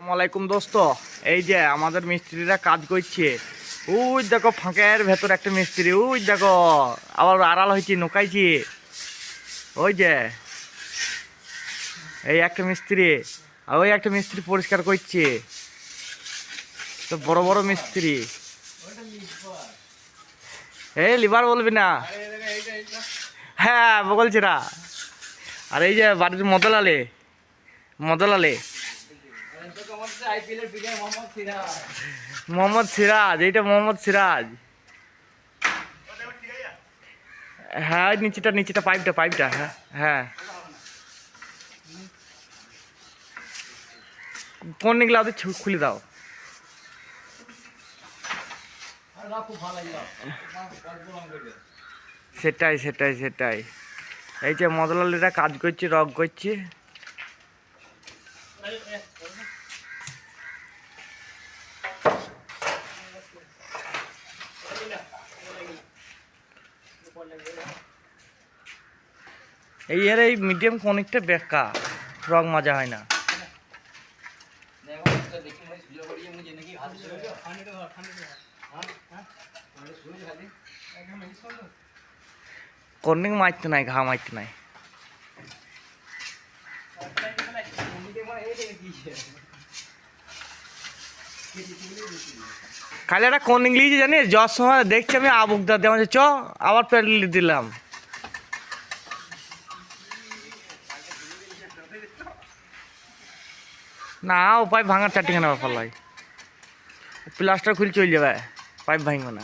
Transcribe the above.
আসসালামাইকুম দোস্ত, এই যে আমাদের মিস্ত্রিরা কাজ করছে। ওই দেখো ফাঁকের ভেতর একটা মিস্ত্রি, ওই দেখো আবার আড়াল হয়েছে, নোকাইছি। ওই যে এই একটা মিস্ত্রি, আর ওই একটা মিস্ত্রি পরিষ্কার করছে। তো বড় বড় মিস্ত্রি, এই লিভার বলবি না, হ্যাঁ বলছিরা। আর এই যে বাড়ির মদলালে মদলালে মোহাম্মদ সিরাজ, এইটা মোহাম্মদ সিরাজ। হ্যাঁ নিচেটা পাইপটা হ্যাঁ হ্যাঁ। কোন নিগলা ওদের খুলে দাও। সেটাই। এই যে মদলালিরা কাজ করছে, রগ করছে। এই মিডিয়াম কনিকটা বেকার, রং মাজা হয় না। কর্নিক মারতে নাই, ঘা মারতে নাই। কালে একটা কর্নিক লিয়েছি জানিস, যাওয়ার সময় দেখছি আমি আবুকদার দেওয়া চ আবার প্যাডেল দিলাম। না ও পাইপ ভাঙার চারটিখানা ব্যাপার লাই, প্লাস্টার খুলে চলে যাবে, পাইপ ভাঙবে না।